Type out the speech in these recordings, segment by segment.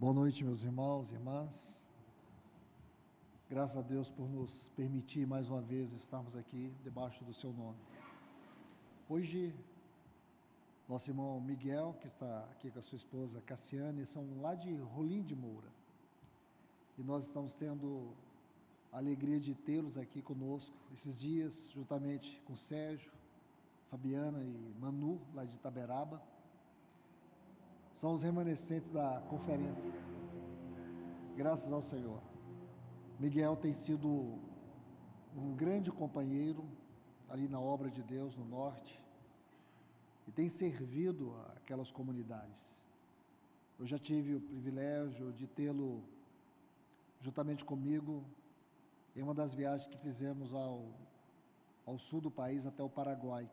Boa noite, meus irmãos e irmãs. Graças a Deus por nos permitir mais uma vez estarmos aqui debaixo do seu nome. Hoje, nosso irmão Miguel, que está aqui com a sua esposa Cassiane, são lá de Rolim de Moura. E nós estamos tendo a alegria de tê-los aqui conosco esses dias, juntamente com Sérgio, Fabiana e Manu, lá de Itaberaba. São os remanescentes da conferência. Graças ao Senhor. Miguel tem sido um grande companheiro ali na obra de Deus no norte e tem servido aquelas comunidades. Eu já tive o privilégio de tê-lo juntamente comigo em uma das viagens que fizemos ao sul do país, até o Paraguai.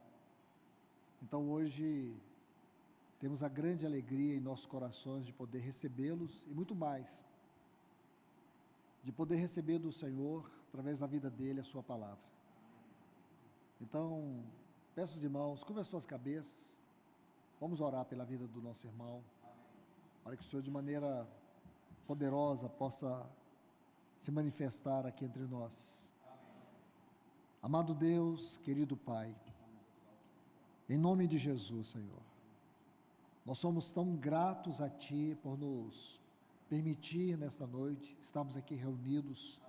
Então hoje temos a grande alegria em nossos corações de poder recebê-los e muito mais, de poder receber do Senhor, através da vida dele, a sua palavra. Então, peço aos irmãos, curvem as suas cabeças, vamos orar pela vida do nosso irmão, para que o Senhor de maneira poderosa possa se manifestar aqui entre nós. Amado Deus, querido Pai, em nome de Jesus, Senhor, nós somos tão gratos a Ti por nos permitir nesta noite estarmos aqui reunidos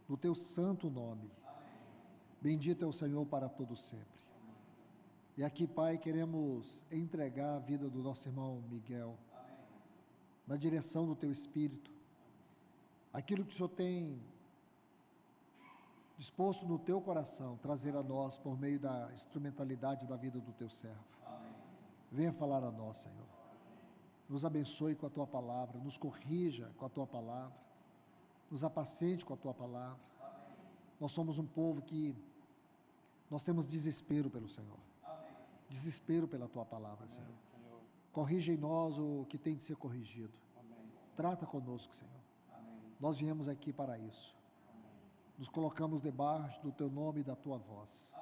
no Teu santo nome. Bendito é o Senhor para todo sempre. E aqui, Pai, queremos entregar a vida do nosso irmão Miguel na direção do Teu Espírito. Aquilo que o Senhor tem disposto no Teu coração trazer a nós por meio da instrumentalidade da vida do Teu servo. Venha falar a nós, Senhor. Nos abençoe com a Tua palavra, nos corrija com a Tua palavra, nos apacente com a Tua palavra. Nós somos um povo que nós temos desespero pelo Senhor, desespero pela Tua palavra, Senhor. Corrija em nós o que tem de ser corrigido. Trata conosco, Senhor. Nós viemos aqui para isso. Nos colocamos debaixo do Teu nome e da Tua voz.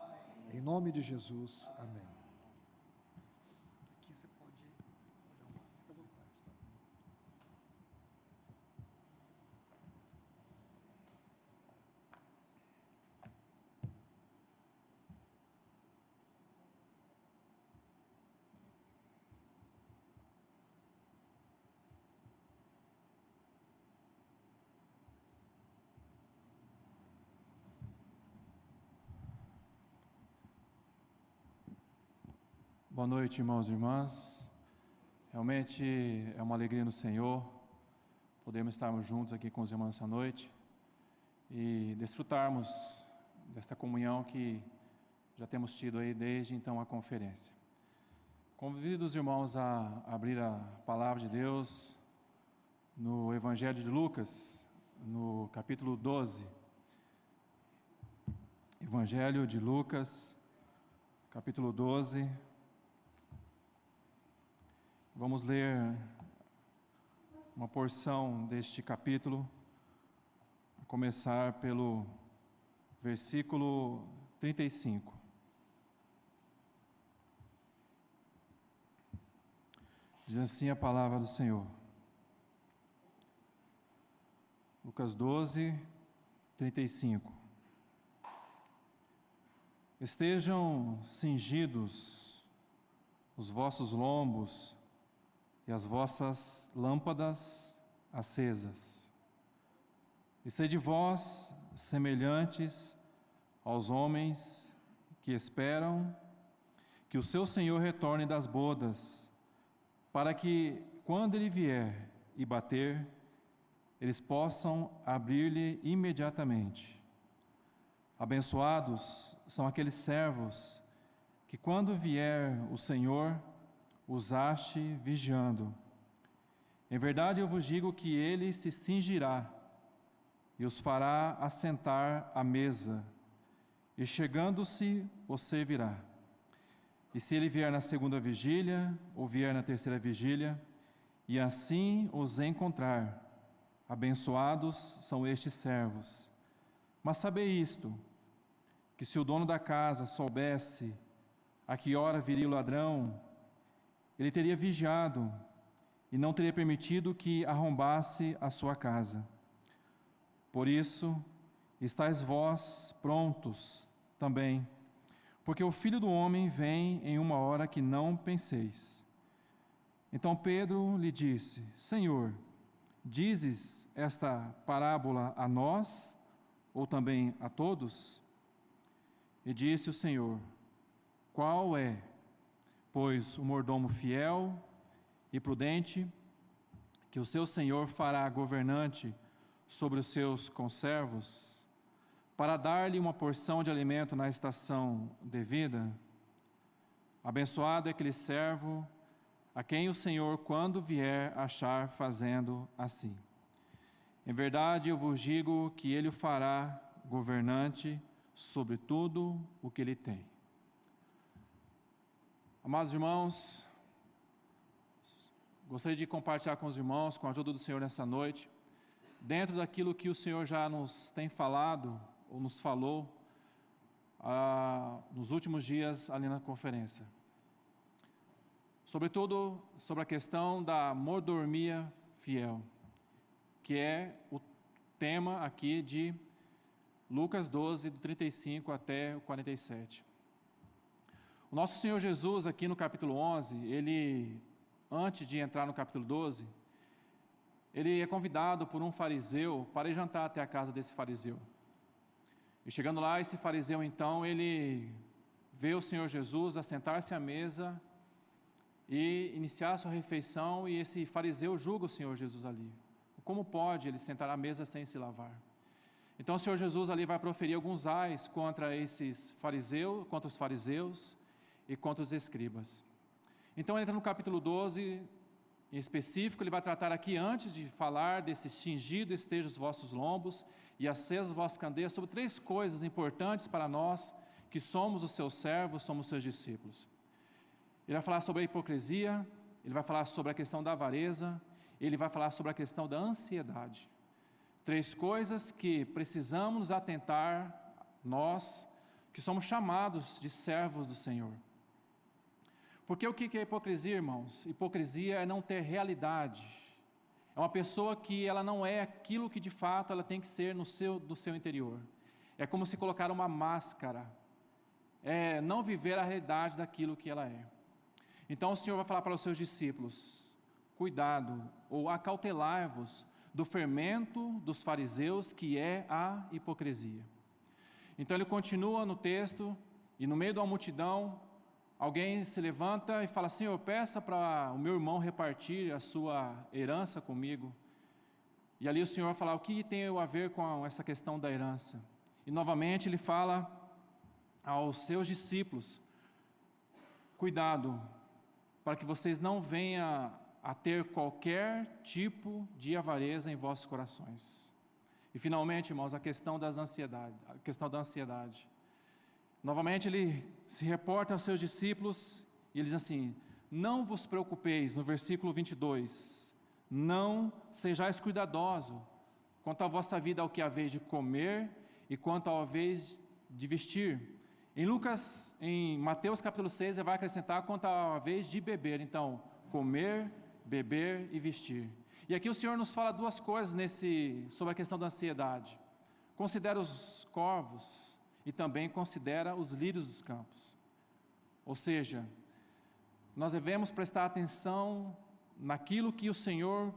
Em nome de Jesus, amém. Aqui você pode olhar lá, fica à vontade, tá? Boa noite, irmãos e irmãs. Realmente é uma alegria no Senhor podermos estarmos juntos aqui com os irmãos essa noite e desfrutarmos desta comunhão que já temos tido aí desde então a conferência. Convido os irmãos a abrir a palavra de Deus no Evangelho de Lucas, no capítulo 12. Evangelho de Lucas, capítulo 12. Vamos ler uma porção deste capítulo, a começar pelo versículo 35. Diz assim a palavra do Senhor. Lucas 12, 35. Estejam cingidos os vossos lombos e as vossas lâmpadas acesas. E sede vós semelhantes aos homens que esperam que o seu Senhor retorne das bodas, para que, quando ele vier e bater, eles possam abrir-lhe imediatamente. Abençoados são aqueles servos que, quando vier o Senhor, os ache vigiando. Em verdade eu vos digo que ele se cingirá e os fará assentar à mesa, e chegando-se os servirá. E se ele vier na segunda vigília, ou vier na terceira vigília, e assim os encontrar, abençoados são estes servos. Mas sabei isto, que se o dono da casa soubesse a que hora viria o ladrão, ele teria vigiado e não teria permitido que arrombasse a sua casa. Por isso, estáis vós prontos também, porque o Filho do Homem vem em uma hora que não penseis. Então Pedro lhe disse: Senhor, dizes esta parábola a nós ou também a todos? E disse o Senhor: Qual é, pois, o mordomo fiel e prudente, que o seu senhor fará governante sobre os seus conservos, para dar-lhe uma porção de alimento na estação devida? Abençoado é aquele servo a quem o Senhor, quando vier, achar fazendo assim. Em verdade, eu vos digo que ele o fará governante sobre tudo o que ele tem. Amados irmãos, gostaria de compartilhar com os irmãos, com a ajuda do Senhor nessa noite, dentro daquilo que o Senhor já nos tem falado, ou nos falou, nos últimos dias ali na conferência. Sobretudo sobre a questão da mordomia fiel, que é o tema aqui de Lucas 12, do 35 até o 47. O nosso Senhor Jesus, aqui no capítulo 11, ele, antes de entrar no capítulo 12, ele é convidado por um fariseu para ir jantar até a casa desse fariseu. E chegando lá, esse fariseu, então, ele vê o Senhor Jesus assentar-se à mesa e iniciar a sua refeição, e esse fariseu julga o Senhor Jesus ali. Como pode ele sentar à mesa sem se lavar? Então o Senhor Jesus ali vai proferir alguns ais contra esses fariseus, contra os fariseus e contra os escribas. Então ele entra no capítulo 12, em específico, ele vai tratar aqui, antes de falar desse cingido esteja os vossos lombos e acesas as vossas candeias, sobre 3 coisas importantes para nós, que somos os seus servos, somos os seus discípulos. Ele vai falar sobre a hipocrisia, ele vai falar sobre a questão da avareza, ele vai falar sobre a questão da ansiedade. 3 coisas que precisamos nos atentar, nós, que somos chamados de servos do Senhor. Porque o que é hipocrisia, irmãos? Hipocrisia é não ter realidade. É uma pessoa que ela não é aquilo que de fato ela tem que ser do seu interior. É como se colocar uma máscara. É não viver a realidade daquilo que ela é. Então o Senhor vai falar para os seus discípulos: cuidado, ou acautelai-vos do fermento dos fariseus, que é a hipocrisia. Então ele continua no texto, e no meio de uma multidão, alguém se levanta e fala: Senhor, peça para o meu irmão repartir a sua herança comigo. E ali o Senhor vai falar: o que tem a ver com essa questão da herança? E novamente ele fala aos seus discípulos: cuidado, para que vocês não venham a ter qualquer tipo de avareza em vossos corações. E finalmente, irmãos, a questão da ansiedade. Novamente ele se reporta aos seus discípulos e ele diz assim: não vos preocupeis, no versículo 22, não sejais cuidadosos quanto à vossa vida, ao que haveis de comer e quanto ao haveis de vestir. Em Mateus capítulo 6, ele vai acrescentar quanto ao haveis de beber. Então, comer, beber e vestir. E aqui o Senhor nos fala 2 coisas sobre a questão da ansiedade. Considera os corvos e também considera os lírios dos campos. Ou seja, nós devemos prestar atenção naquilo que o Senhor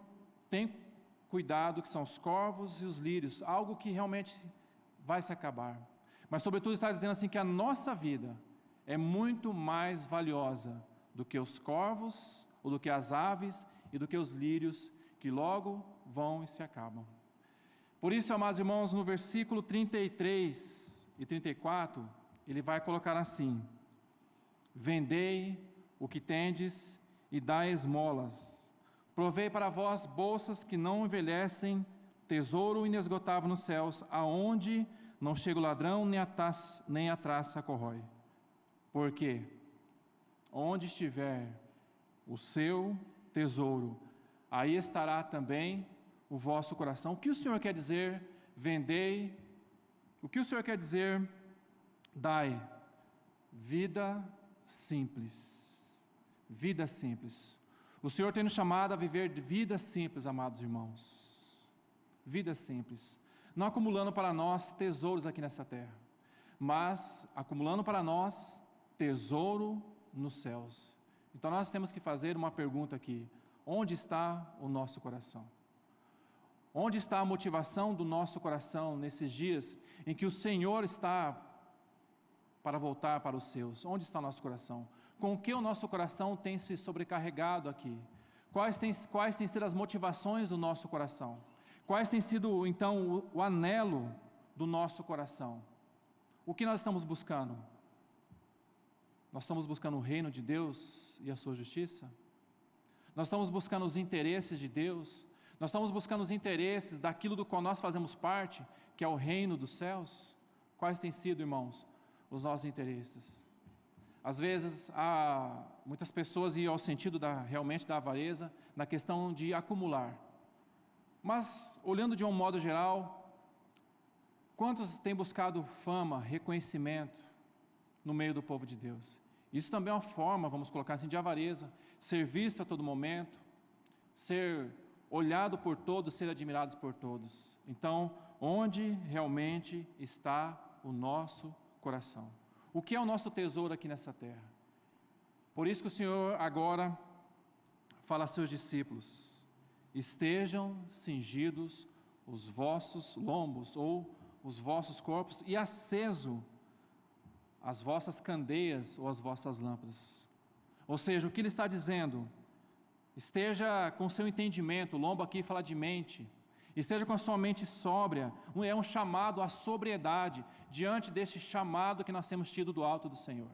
tem cuidado, que são os corvos e os lírios, algo que realmente vai se acabar. Mas sobretudo está dizendo assim que a nossa vida é muito mais valiosa do que os corvos, ou do que as aves e do que os lírios, que logo vão e se acabam. Por isso, amados irmãos, no versículo 33 e 34, ele vai colocar assim: vendei o que tendes e dai esmolas, provei para vós bolsas que não envelhecem, tesouro inesgotável nos céus, aonde não chega o ladrão, nem a traça corrói. Porque onde estiver o seu tesouro, aí estará também o vosso coração. O que o Senhor quer dizer? Vendei. O que o Senhor quer dizer? Dai. Vida simples. Vida simples. O Senhor tem nos chamado a viver vida simples, amados irmãos. Vida simples. Não acumulando para nós tesouros aqui nessa terra, mas acumulando para nós tesouro nos céus. Então nós temos que fazer uma pergunta aqui: onde está o nosso coração? Onde está a motivação do nosso coração nesses dias em que o Senhor está para voltar para os seus? Onde está o nosso coração? Com o que o nosso coração tem se sobrecarregado aqui? Quais têm sido as motivações do nosso coração? Quais têm sido, então, o anelo do nosso coração? O que nós estamos buscando? Nós estamos buscando o reino de Deus e a sua justiça? Nós estamos buscando os interesses de Deus? Nós estamos buscando os interesses daquilo do qual nós fazemos parte, que é o reino dos céus? Quais têm sido, irmãos, os nossos interesses? Às vezes, muitas pessoas iam ao sentido realmente da avareza, na questão de acumular. Mas, olhando de um modo geral, quantos têm buscado fama, reconhecimento no meio do povo de Deus? Isso também é uma forma, vamos colocar assim, de avareza, ser visto a todo momento, ser olhado por todos, ser admirados por todos. Então, onde realmente está o nosso coração? O que é o nosso tesouro aqui nessa terra? Por isso que o Senhor agora fala a seus discípulos: estejam cingidos os vossos lombos ou os vossos corpos e aceso as vossas candeias ou as vossas lâmpadas. Ou seja, o que ele está dizendo? Esteja com seu entendimento, o lombo aqui fala de mente, esteja com a sua mente sóbria, é um chamado à sobriedade, diante deste chamado que nós temos tido do alto do Senhor.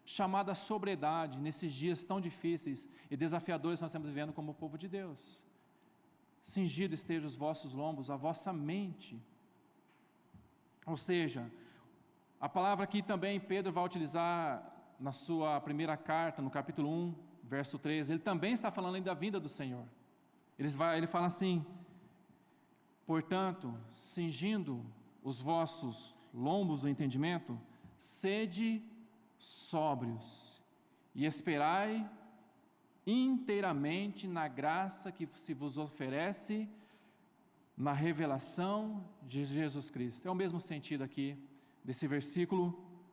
Chamado à sobriedade, nesses dias tão difíceis e desafiadores que nós estamos vivendo como povo de Deus. Cingido estejam os vossos lombos, a vossa mente. Ou seja, a palavra que também Pedro vai utilizar na sua primeira carta, no capítulo 1, verso 13, ele também está falando da vinda do Senhor. Ele fala assim: portanto, cingindo os vossos lombos do entendimento, sede sóbrios e esperai inteiramente na graça que se vos oferece na revelação de Jesus Cristo. É o mesmo sentido aqui desse versículo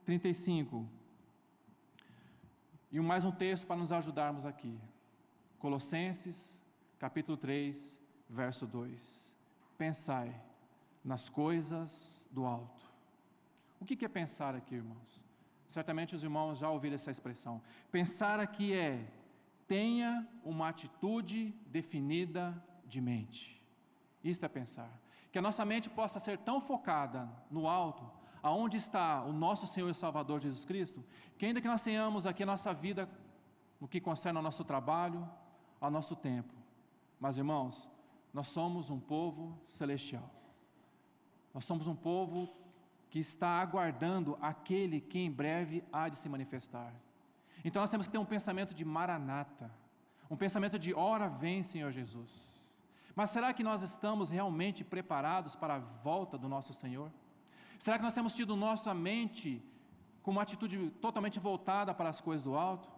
35. E mais um texto para nos ajudarmos aqui. Colossenses, capítulo 3, verso 2. Pensai nas coisas do alto. O que é pensar aqui, irmãos? Certamente os irmãos já ouviram essa expressão. Pensar aqui é: tenha uma atitude definida de mente. Isto é pensar. Que a nossa mente possa ser tão focada no alto, aonde está o nosso Senhor e Salvador Jesus Cristo, que ainda que nós tenhamos aqui a nossa vida, no que concerne ao nosso trabalho, ao nosso tempo, mas irmãos, nós somos um povo celestial, nós somos um povo que está aguardando aquele que em breve há de se manifestar. Então nós temos que ter um pensamento de Maranata, um pensamento de ora vem Senhor Jesus. Mas será que nós estamos realmente preparados para a volta do nosso Senhor? Será que nós temos tido nossa mente com uma atitude totalmente voltada para as coisas do alto?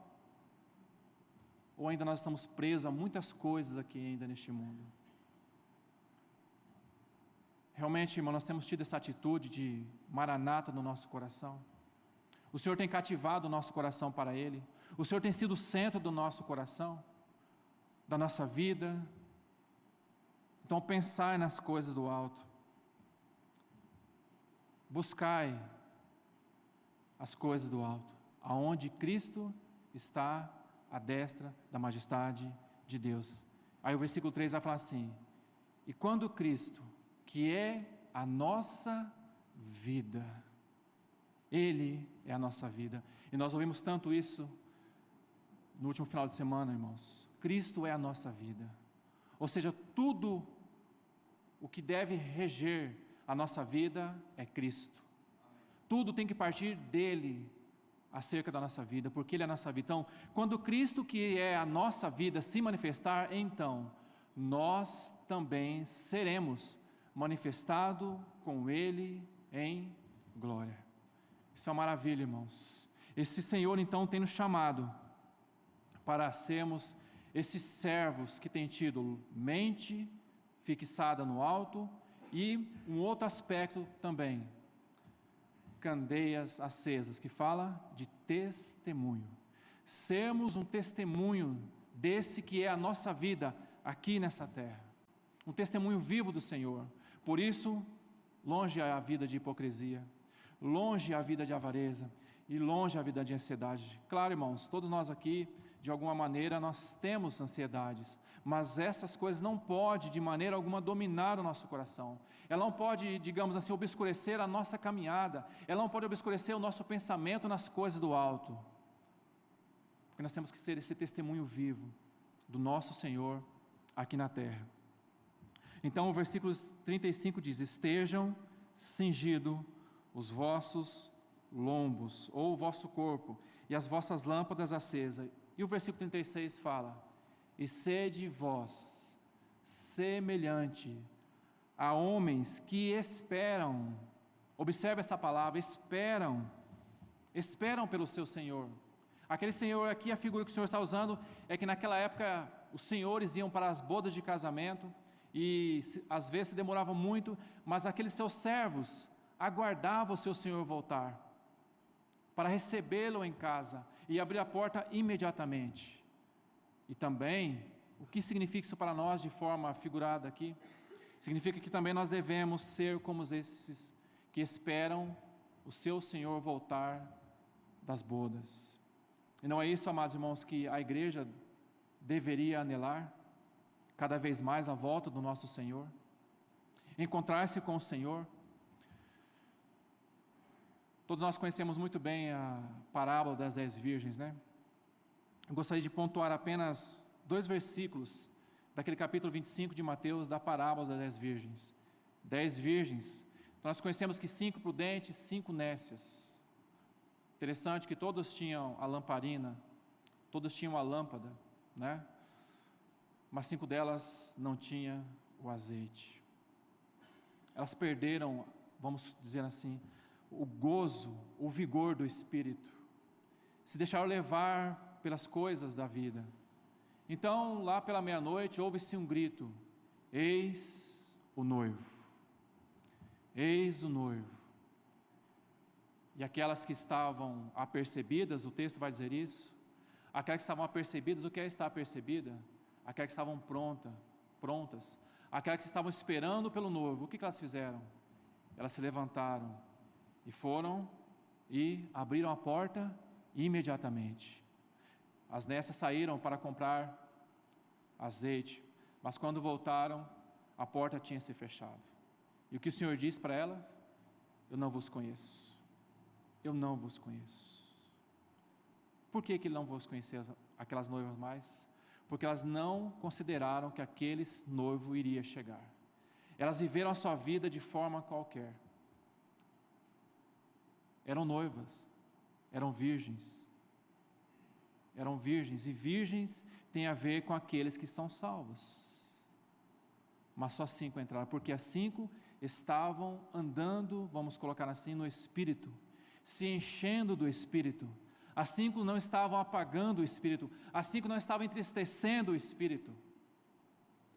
Ou ainda nós estamos presos a muitas coisas aqui ainda neste mundo? Realmente, irmão, nós temos tido essa atitude de Maranata no nosso coração? O Senhor tem cativado o nosso coração para Ele? O Senhor tem sido o centro do nosso coração? Da nossa vida? Então, pensai nas coisas do alto. Buscai as coisas do alto, aonde Cristo está à destra da majestade de Deus. Aí o versículo 3 vai falar assim: e quando Cristo, que é a nossa vida, Ele é a nossa vida. E nós ouvimos tanto isso no último final de semana, irmãos. Cristo é a nossa vida. Ou seja, tudo o que deve reger a nossa vida é Cristo. Tudo tem que partir dele acerca da nossa vida, porque Ele é a nossa vida. Então, quando Cristo, que é a nossa vida, se manifestar, então nós também seremos manifestados com Ele em glória. Isso é uma maravilha, irmãos. Esse Senhor, então, tem nos chamado para sermos esses servos que têm tido mente fixada no alto e um outro aspecto também, candeias acesas, que fala de testemunho. Sermos um testemunho desse que é a nossa vida aqui nessa terra, um testemunho vivo do Senhor. Por isso, longe a vida de hipocrisia, longe a vida de avareza e longe a vida de ansiedade. Claro, irmãos, todos nós aqui, de alguma maneira, nós temos ansiedades, mas essas coisas não podem, de maneira alguma, dominar o nosso coração. Ela não pode, digamos assim, obscurecer a nossa caminhada, ela não pode obscurecer o nosso pensamento nas coisas do alto, porque nós temos que ser esse testemunho vivo do nosso Senhor aqui na terra. Então o versículo 35 diz: estejam cingidos os vossos lombos, ou o vosso corpo, e as vossas lâmpadas acesas. E o versículo 36 fala: e sede vós semelhante a homens que esperam. Observe essa palavra, esperam pelo seu Senhor. Aquele Senhor aqui, a figura que o Senhor está usando é que naquela época os senhores iam para as bodas de casamento e às vezes se demorava muito, mas aqueles seus servos aguardavam o seu Senhor voltar para recebê-lo em casa e abrir a porta imediatamente. E também, o que significa isso para nós de forma figurada aqui? Significa que também nós devemos ser como esses que esperam o seu Senhor voltar das bodas. E não é isso, amados irmãos, que a igreja deveria anelar cada vez mais a volta do nosso Senhor? Encontrar-se com o Senhor? Todos nós conhecemos muito bem a parábola das 10 virgens, né? Eu gostaria de pontuar apenas 2 versículos daquele capítulo 25 de Mateus, da parábola das 10 virgens. 10 virgens, então nós conhecemos que 5 prudentes, 5 nécias. Interessante que todos tinham a lamparina, todos tinham a lâmpada, né? Mas 5 delas não tinham o azeite. Elas perderam, vamos dizer assim, o gozo, o vigor do Espírito, se deixaram levar pelas coisas da vida. Então, lá pela meia-noite, ouve-se um grito: eis o noivo, eis o noivo. E aquelas que estavam apercebidas, o texto vai dizer isso, aquelas que estavam apercebidas, o que é estar apercebida? Aquelas que estavam prontas, aquelas que estavam esperando pelo noivo, o que elas fizeram? Elas se levantaram e foram e abriram a porta imediatamente. As nécias saíram para comprar azeite, mas quando voltaram, a porta tinha se fechado. E o que o Senhor disse para elas? Eu não vos conheço. Eu não vos conheço. Por que Ele não vos conhecia, aquelas noivas mais? Porque elas não consideraram que aquele noivo iria chegar. Elas viveram a sua vida de forma qualquer. Eram noivas, eram virgens, e virgens tem a ver com aqueles que são salvos. Mas só 5 entraram, porque as 5 estavam andando, vamos colocar assim, no Espírito, se enchendo do Espírito. As 5 não estavam apagando o Espírito, as 5 não estavam entristecendo o Espírito.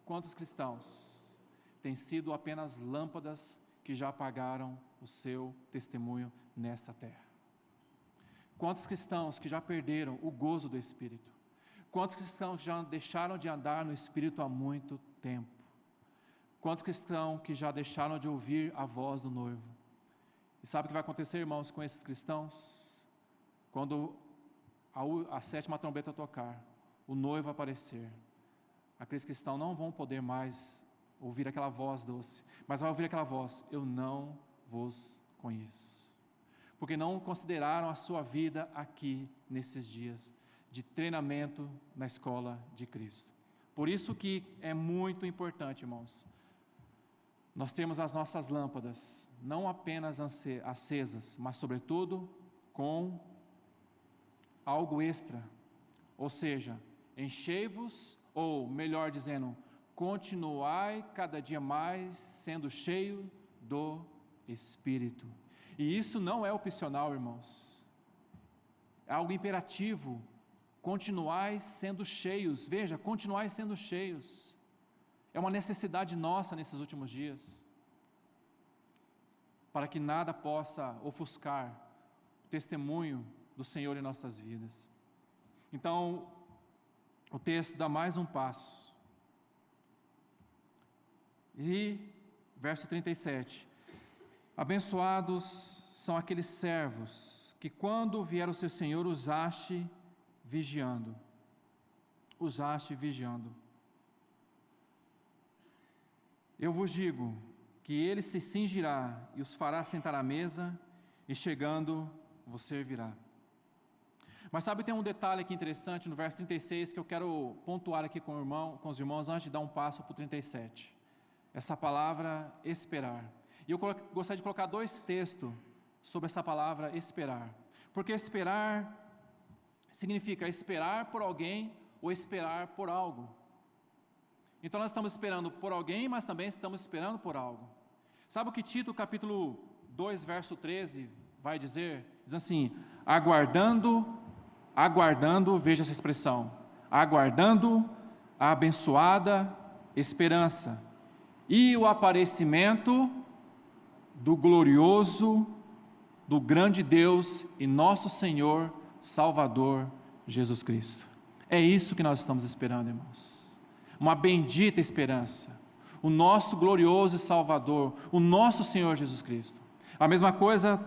Quantos cristãos têm sido apenas lâmpadas que já apagaram o seu testemunho nesta terra? Quantos cristãos que já perderam o gozo do Espírito? Quantos cristãos que já deixaram de andar no Espírito há muito tempo? Quantos cristãos que já deixaram de ouvir a voz do noivo? E sabe o que vai acontecer, irmãos, com esses cristãos? Quando a 7ª trombeta tocar, o noivo aparecer, aqueles cristãos não vão poder mais ouvir aquela voz doce, mas vai ouvir aquela voz: eu não vos conheço. Porque não consideraram a sua vida aqui, nesses dias de treinamento na escola de Cristo. Por isso que é muito importante, irmãos, nós temos as nossas lâmpadas, não apenas acesas, mas sobretudo com algo extra, ou seja, enchei-vos, ou melhor dizendo, continuai cada dia mais sendo cheio do Espírito. E isso não é opcional, irmãos, é algo imperativo continuai sendo cheios. Veja, continuai sendo cheios. É uma necessidade nossa nesses últimos dias, para que nada possa ofuscar o testemunho do Senhor em nossas vidas. Então, o texto dá mais um passo. E, verso 37, abençoados são aqueles servos que quando vier o seu Senhor os ache vigiando. Os ache vigiando. Eu vos digo que ele se cingirá e os fará sentar à mesa, e chegando vos servirá. Mas sabe, tem um detalhe aqui interessante no verso 36 que eu quero pontuar aqui com os irmãos antes de dar um passo para o 37. Essa palavra esperar. E eu gostaria de colocar 2 textos sobre essa palavra esperar. Porque esperar significa esperar por alguém ou esperar por algo. Então nós estamos esperando por alguém, mas também estamos esperando por algo. Sabe o que Tito capítulo 2, verso 13 vai dizer? Diz assim: aguardando, veja essa expressão, aguardando a abençoada esperança e o aparecimento do glorioso, do grande Deus e nosso Senhor Salvador Jesus Cristo. É isso que nós estamos esperando, irmãos. Uma bendita esperança, o nosso glorioso Salvador, o nosso Senhor Jesus Cristo. A mesma coisa,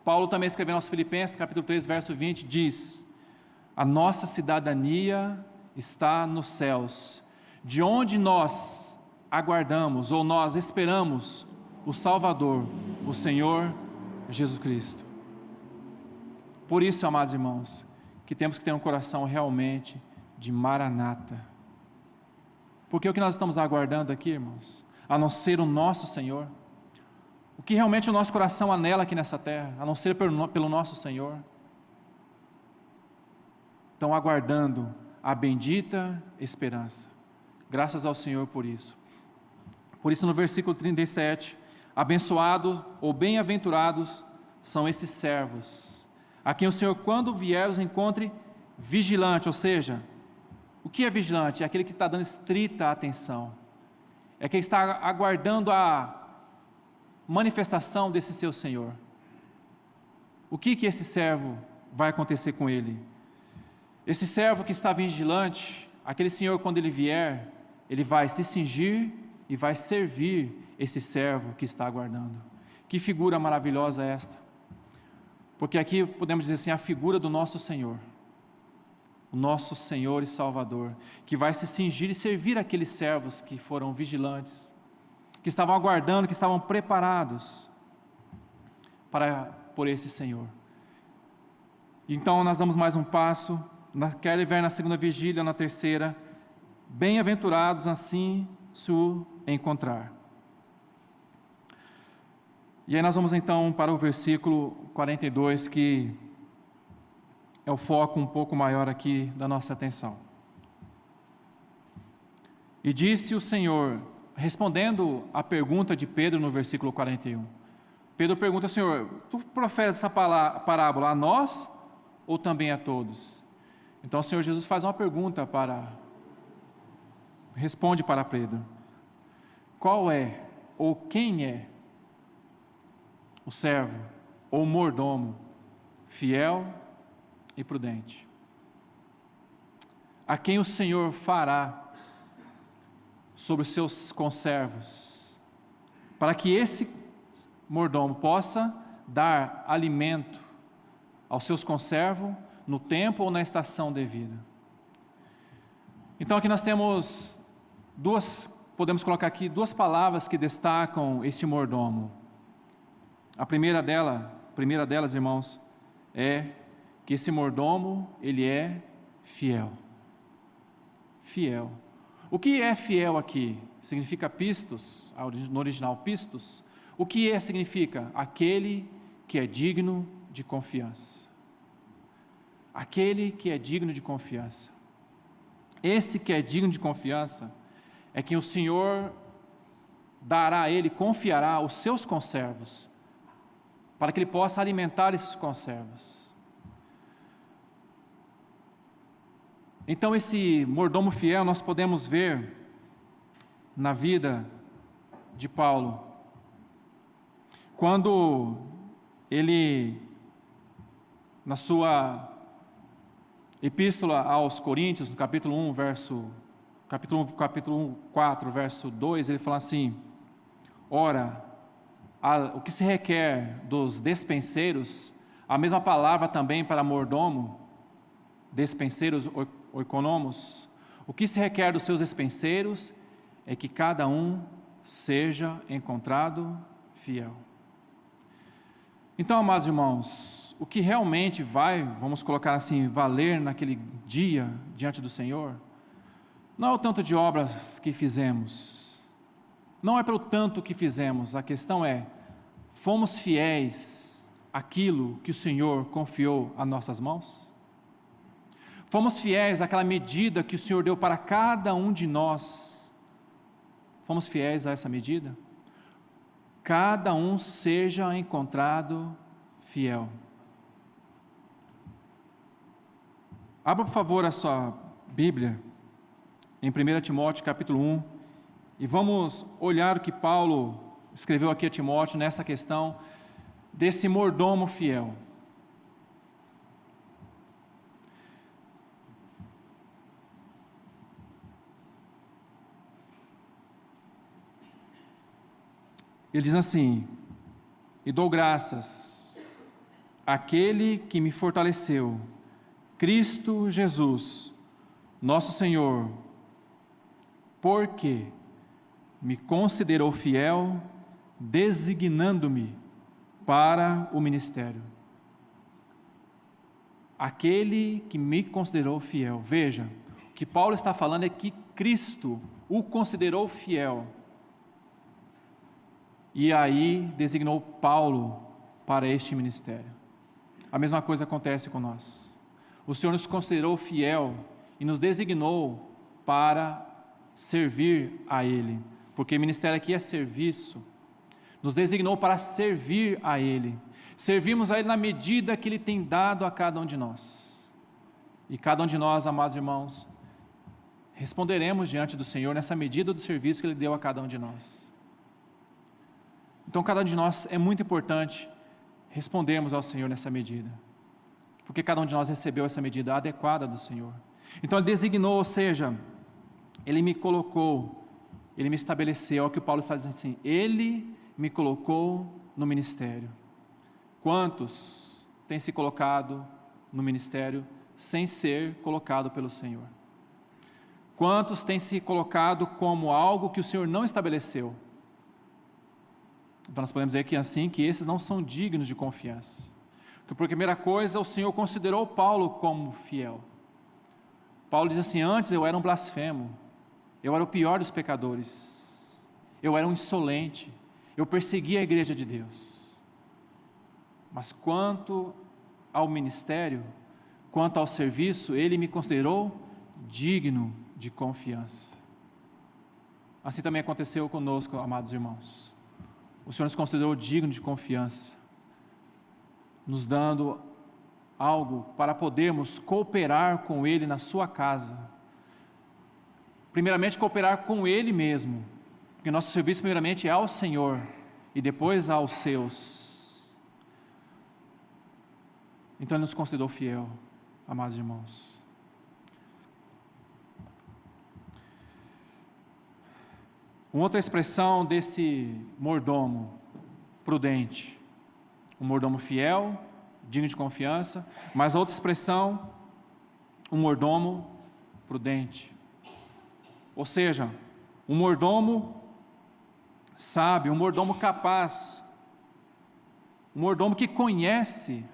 Paulo também escrevendo aos Filipenses, capítulo 3, verso 20, diz: a nossa cidadania está nos céus, de onde nós aguardamos, ou nós esperamos, o Salvador, o Senhor Jesus Cristo. Por isso, amados irmãos, que temos que ter um coração realmente de Maranata. Porque o que nós estamos aguardando aqui, irmãos, a não ser o nosso Senhor, o que realmente o nosso coração anela aqui nessa terra, a não ser pelo nosso Senhor. Estão aguardando a bendita esperança. Graças ao Senhor por isso. Por isso no versículo 37, abençoado ou bem-aventurados são esses servos, a quem o Senhor quando vier os encontre vigilante, ou seja, o que é vigilante? É aquele que está dando estrita atenção, é aquele que está aguardando a manifestação desse seu Senhor. O que esse servo vai acontecer com ele? Esse servo que está vigilante, aquele Senhor quando ele vier, ele vai se cingir e vai servir esse servo que está aguardando. Que figura maravilhosa é esta! Porque aqui podemos dizer assim, a figura do nosso Senhor, o nosso Senhor e Salvador, que vai se cingir e servir aqueles servos que foram vigilantes, que estavam aguardando, que estavam preparados por esse Senhor. Então nós damos mais um passo, quer ele vier na segunda vigília, na terceira, bem-aventurados assim se o encontrar. E aí nós vamos então para o versículo 42, que é o foco um pouco maior aqui da nossa atenção. E disse o Senhor, respondendo à pergunta de Pedro no versículo 41. Pedro pergunta: Senhor, tu proferes essa parábola a nós ou também a todos? Então o Senhor Jesus faz uma pergunta responde para Pedro: qual é ou quem é o servo ou mordomo fiel e prudente, a quem o Senhor fará sobre os seus conservos, para que esse mordomo possa dar alimento aos seus conservos no tempo ou na estação devida. Então aqui nós temos podemos colocar aqui duas palavras que destacam este mordomo. A primeira delas, irmãos, é que esse mordomo, ele é fiel. Fiel. O que é fiel aqui? Significa pistos, no original pistos. O que significa? Aquele que é digno de confiança. Aquele que é digno de confiança. Esse que é digno de confiança é quem o Senhor dará a ele, confiará os seus conservos, para que ele possa alimentar esses conservos. Então, esse mordomo fiel nós podemos ver na vida de Paulo. Quando ele, na sua epístola aos Coríntios, no capítulo 4, verso 2, ele fala assim: ora, o que se requer dos despenseiros, a mesma palavra também para mordomo, despenseiros oikonomos, o que se requer dos seus despenseiros é que cada um seja encontrado fiel. Então, amados irmãos, o que realmente vai, vamos colocar assim, valer naquele dia diante do Senhor, não é o tanto de obras que fizemos, não é pelo tanto que fizemos, a questão é, fomos fiéis àquilo que o Senhor confiou a nossas mãos? Fomos fiéis àquela medida que o Senhor deu para cada um de nós? Fomos fiéis a essa medida? Cada um seja encontrado fiel. Abra, por favor, a sua Bíblia em 1 Timóteo capítulo 1 e vamos olhar o que Paulo escreveu aqui a Timóteo nessa questão desse mordomo fiel. Ele diz assim: e dou graças àquele que me fortaleceu, Cristo Jesus, nosso Senhor, porque me considerou fiel, designando-me para o ministério. Aquele que me considerou fiel. Veja, o que Paulo está falando é que Cristo o considerou fiel. E aí designou Paulo para este ministério. A mesma coisa acontece com nós. O Senhor nos considerou fiel e nos designou para servir a Ele, porque ministério aqui é serviço. Nos designou para servir a Ele. Servimos a Ele na medida que Ele tem dado a cada um de nós. E cada um de nós, amados irmãos, responderemos diante do Senhor nessa medida do serviço que Ele deu a cada um de nós. Então, cada um de nós é muito importante respondermos ao Senhor nessa medida, porque cada um de nós recebeu essa medida adequada do Senhor. Então, Ele designou, ou seja, Ele me colocou, Ele me estabeleceu, é o que Paulo está dizendo assim, Ele me colocou no ministério. Quantos têm se colocado no ministério sem ser colocado pelo Senhor? Quantos têm se colocado como algo que o Senhor não estabeleceu? Então nós podemos dizer que assim, que esses não são dignos de confiança. Porque por primeira coisa, o Senhor considerou Paulo como fiel. Paulo diz assim, antes eu era um blasfemo, eu era o pior dos pecadores, eu era um insolente, eu perseguia a igreja de Deus. Mas quanto ao ministério, quanto ao serviço, Ele me considerou digno de confiança. Assim também aconteceu conosco, amados irmãos. O Senhor nos considerou digno de confiança, nos dando algo para podermos cooperar com Ele na sua casa. Primeiramente, cooperar com Ele mesmo, porque nosso serviço primeiramente é ao Senhor e depois aos seus. Então Ele nos considerou fiel, amados irmãos. Uma outra expressão desse mordomo prudente, um mordomo fiel, digno de confiança, mas a outra expressão, um mordomo prudente. Ou seja, um mordomo sábio, um mordomo capaz, um mordomo que conhece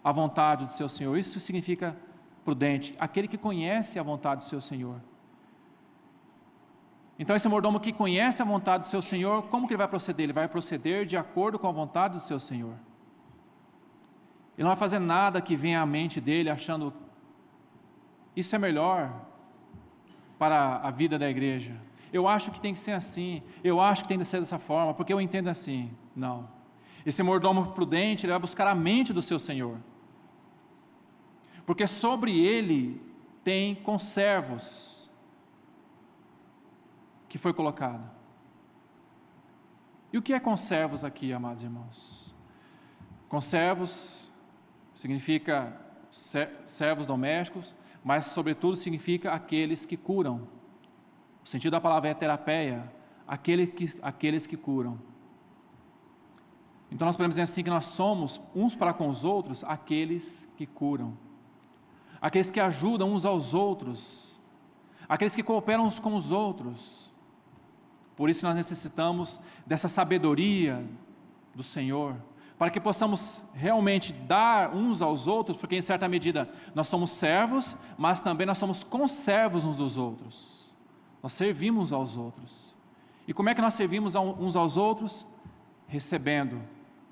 a vontade do seu Senhor. Isso significa prudente, aquele que conhece a vontade do seu Senhor. Então esse mordomo que conhece a vontade do seu Senhor, como que ele vai proceder? Ele vai proceder de acordo com a vontade do seu Senhor. Ele não vai fazer nada que venha à mente dele achando isso é melhor para a vida da igreja. Eu acho que tem que ser assim, eu acho que tem que ser dessa forma, porque eu entendo assim. Não. Esse mordomo prudente, ele vai buscar a mente do seu Senhor. Porque sobre ele tem conservos que foi colocado. E o que é conservos aqui, amados irmãos? Conservos significa servos domésticos, mas sobretudo significa aqueles que curam. O sentido da palavra é terapeia, aqueles que curam. Então nós podemos dizer assim que nós somos uns para com os outros aqueles que curam, aqueles que ajudam uns aos outros, aqueles que cooperam uns com os outros. Por isso nós necessitamos dessa sabedoria do Senhor, para que possamos realmente dar uns aos outros, porque em certa medida nós somos servos, mas também nós somos conservos uns dos outros. Nós servimos aos outros. E como é que nós servimos uns aos outros? Recebendo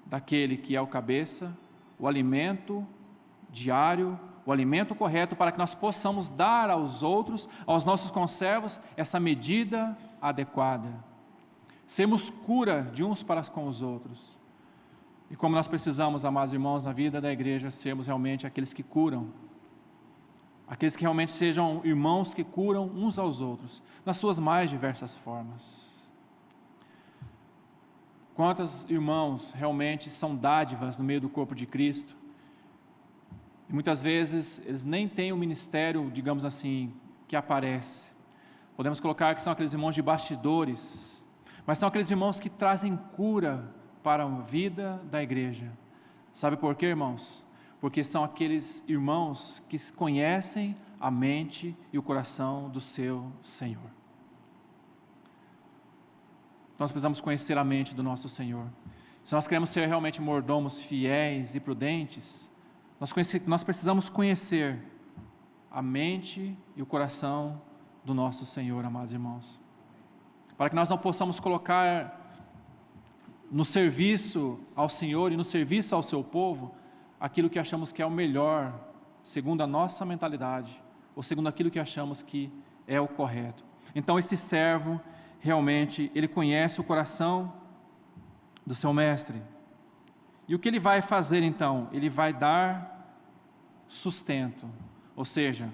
daquele que é o cabeça, o alimento diário, o alimento correto, para que nós possamos dar aos outros, aos nossos conservos, essa medida adequada. Sermos cura de uns para com os outros. E como nós precisamos, amados irmãos, na vida da igreja, sermos realmente aqueles que curam, aqueles que realmente sejam irmãos que curam uns aos outros, nas suas mais diversas formas. Quantos irmãos realmente são dádivas no meio do corpo de Cristo, e muitas vezes eles nem têm o ministério, digamos assim, que aparece. Podemos colocar que são aqueles irmãos de bastidores, mas são aqueles irmãos que trazem cura para a vida da igreja. Sabe por quê, irmãos? Porque são aqueles irmãos que conhecem a mente e o coração do seu Senhor. Nós precisamos conhecer a mente do nosso Senhor. Se nós queremos ser realmente mordomos fiéis e prudentes, nós precisamos conhecer a mente e o coração do nosso Senhor, amados irmãos. Para que nós não possamos colocar no serviço ao Senhor e no serviço ao seu povo aquilo que achamos que é o melhor, segundo a nossa mentalidade, ou segundo aquilo que achamos que é o correto. Então esse servo, realmente, ele conhece o coração do seu mestre. E o que ele vai fazer então? Ele vai dar sustento, ou seja,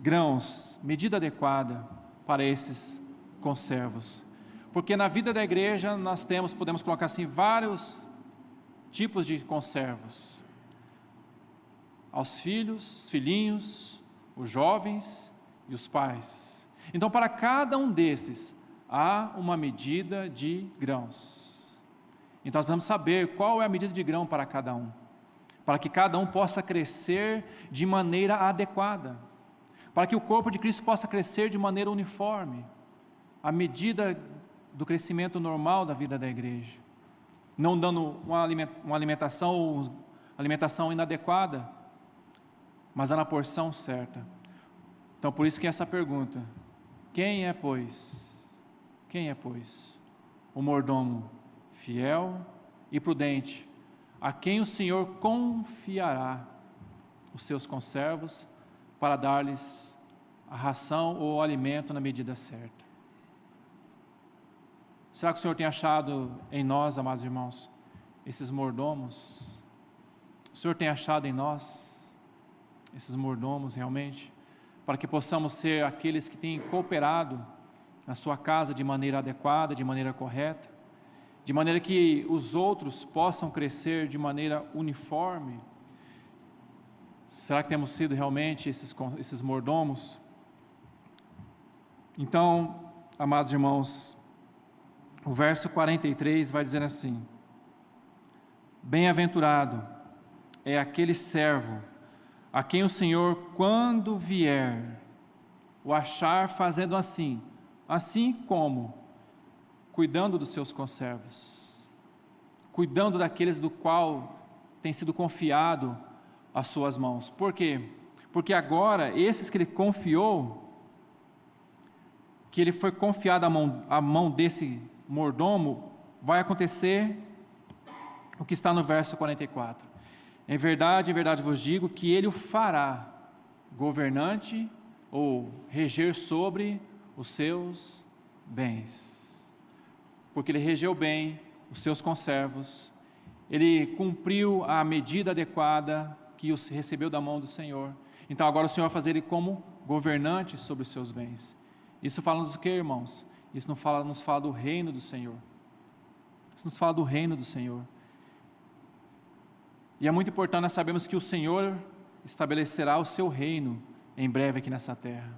grãos, medida adequada para esses conservos. Porque na vida da igreja nós podemos colocar assim, vários tipos de conservos. Aos filhos, os filhinhos, os jovens e os pais. Então para cada um desses, há uma medida de grãos. Então nós precisamos saber qual é a medida de grão para cada um, para que cada um possa crescer de maneira adequada, para que o corpo de Cristo possa crescer de maneira uniforme, à medida do crescimento normal da vida da igreja, não dando uma alimentação inadequada, mas dando a porção certa. Então por isso que essa pergunta: quem é, pois, o mordomo fiel e prudente, a quem o Senhor confiará os seus conservos para dar-lhes a ração ou o alimento na medida certa? Será que o Senhor tem achado em nós, amados irmãos, esses mordomos? O Senhor tem achado em nós esses mordomos realmente, para que possamos ser aqueles que têm cooperado na sua casa de maneira adequada, de maneira correta, de maneira que os outros possam crescer de maneira uniforme? Será que temos sido realmente esses mordomos? Então, amados irmãos, o verso 43 vai dizer assim: bem-aventurado é aquele servo a quem o Senhor, quando vier, o achar fazendo assim como cuidando dos seus conservos, cuidando daqueles do qual tem sido confiado às suas mãos. Por quê? Porque agora, esses que ele confiou, que ele foi confiado à mão desse mordomo, vai acontecer o que está no verso 44. Em verdade vos digo que ele o fará governante ou reger sobre os seus bens. Porque ele regeu bem os seus conservos, ele cumpriu a medida adequada que os recebeu da mão do Senhor. Então agora o Senhor vai fazer ele como governante sobre os seus bens. Isso fala-nos o que, irmãos? Isso nos fala do reino do Senhor. Isso nos fala do reino do Senhor. E é muito importante nós sabermos que o Senhor estabelecerá o seu reino em breve aqui nessa terra.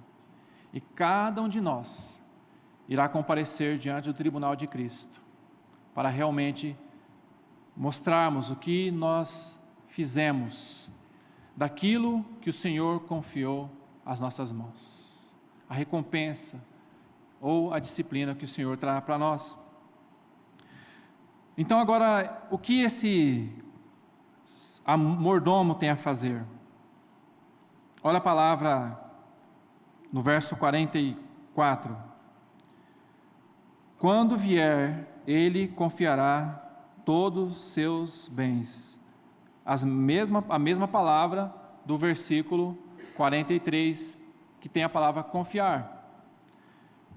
E cada um de nós irá comparecer diante do tribunal de Cristo, para realmente mostrarmos o que nós fizemos daquilo que o Senhor confiou às nossas mãos. A recompensa ou a disciplina que o Senhor trará para nós. Então agora, o que esse mordomo tem a fazer? Olha a palavra no verso 44. Quando vier, ele confiará todos os seus bens. A mesma palavra do versículo 43, que tem a palavra confiar.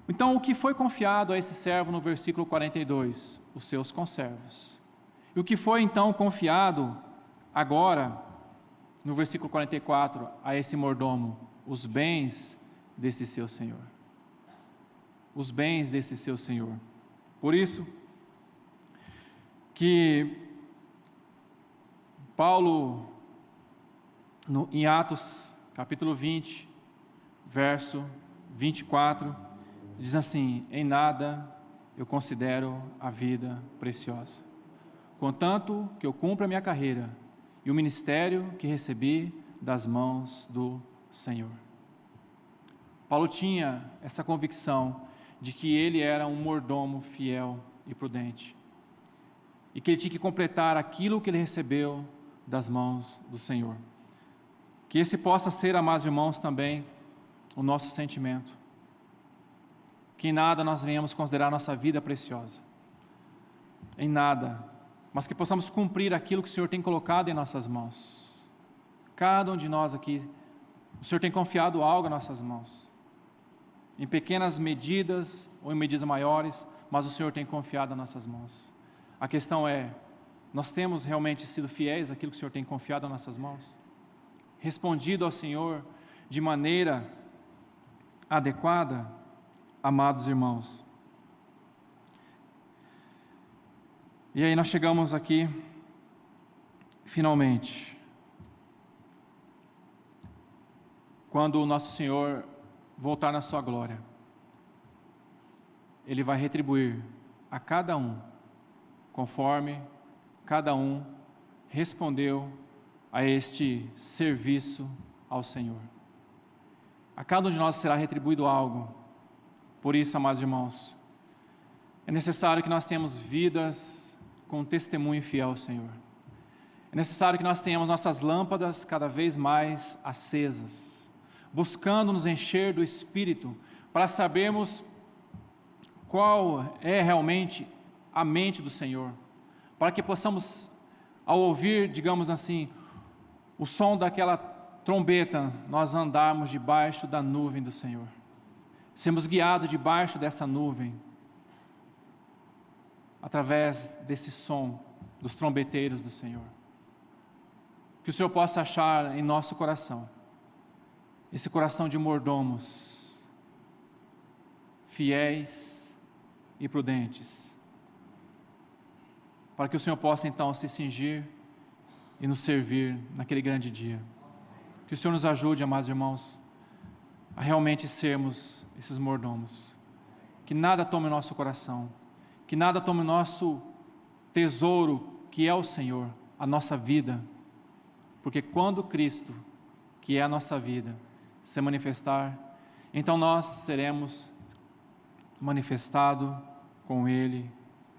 Então, o que foi confiado a esse servo no versículo 42? Os seus conservos. E o que foi então confiado agora, no versículo 44, a esse mordomo? Os bens desse seu senhor. Os bens desse seu senhor. Por isso que Paulo, em Atos, capítulo 20, verso 24, diz assim: em nada eu considero a vida preciosa, contanto que eu cumpra a minha carreira e o ministério que recebi das mãos do Senhor. Paulo tinha essa convicção de que ele era um mordomo fiel e prudente, e que ele tinha que completar aquilo que ele recebeu das mãos do Senhor. Que esse possa ser, amados irmãos, também o nosso sentimento. Que em nada nós venhamos considerar nossa vida preciosa, em nada, mas que possamos cumprir aquilo que o Senhor tem colocado em nossas mãos. Cada um de nós aqui, o Senhor tem confiado algo em nossas mãos, em pequenas medidas ou em medidas maiores, mas o Senhor tem confiado em nossas mãos. A questão é, nós temos realmente sido fiéis àquilo que o Senhor tem confiado em nossas mãos? Respondido ao Senhor de maneira adequada? Amados irmãos, e aí nós chegamos aqui, finalmente, quando o nosso Senhor voltar na sua glória, Ele vai retribuir a cada um, conforme cada um respondeu a este serviço ao Senhor. A cada um de nós será retribuído algo. Por isso, amados irmãos, é necessário que nós tenhamos vidas com testemunho fiel ao Senhor. É necessário que nós tenhamos nossas lâmpadas cada vez mais acesas, buscando nos encher do Espírito, para sabermos qual é realmente a mente do Senhor, para que possamos, ao ouvir, digamos assim, o som daquela trombeta, nós andarmos debaixo da nuvem do Senhor. Sermos guiados debaixo dessa nuvem, através desse som dos trombeteiros do Senhor. Que o Senhor possa achar em nosso coração, esse coração de mordomos, fiéis e prudentes, para que o Senhor possa então se cingir e nos servir naquele grande dia. Que o Senhor nos ajude, amados irmãos, a realmente sermos esses mordomos. Que nada tome o nosso coração, que nada tome o nosso tesouro, que é o Senhor, a nossa vida. Porque quando Cristo, que é a nossa vida, se manifestar, então nós seremos manifestados com Ele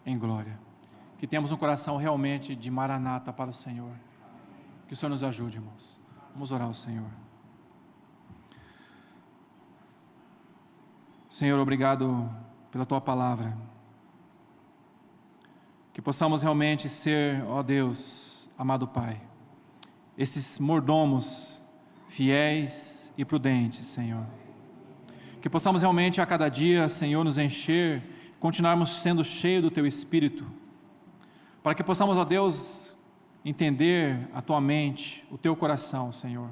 em glória. Que temos um coração realmente de maranata para o Senhor. Que o Senhor nos ajude, irmãos. Vamos orar ao Senhor. Senhor, obrigado pela Tua palavra. Que possamos realmente ser, ó Deus, amado Pai, esses mordomos fiéis e prudentes, Senhor. Que possamos realmente a cada dia, Senhor, nos encher, continuarmos sendo cheios do Teu Espírito, para que possamos, ó Deus, entender a Tua mente, o Teu coração, Senhor,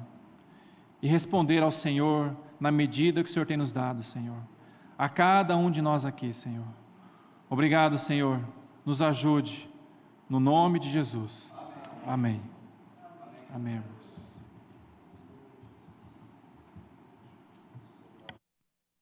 e responder ao Senhor na medida que o Senhor tem nos dado, Senhor. A cada um de nós aqui, Senhor. Obrigado, Senhor. Nos ajude, no nome de Jesus. Amém. Amém, irmãos.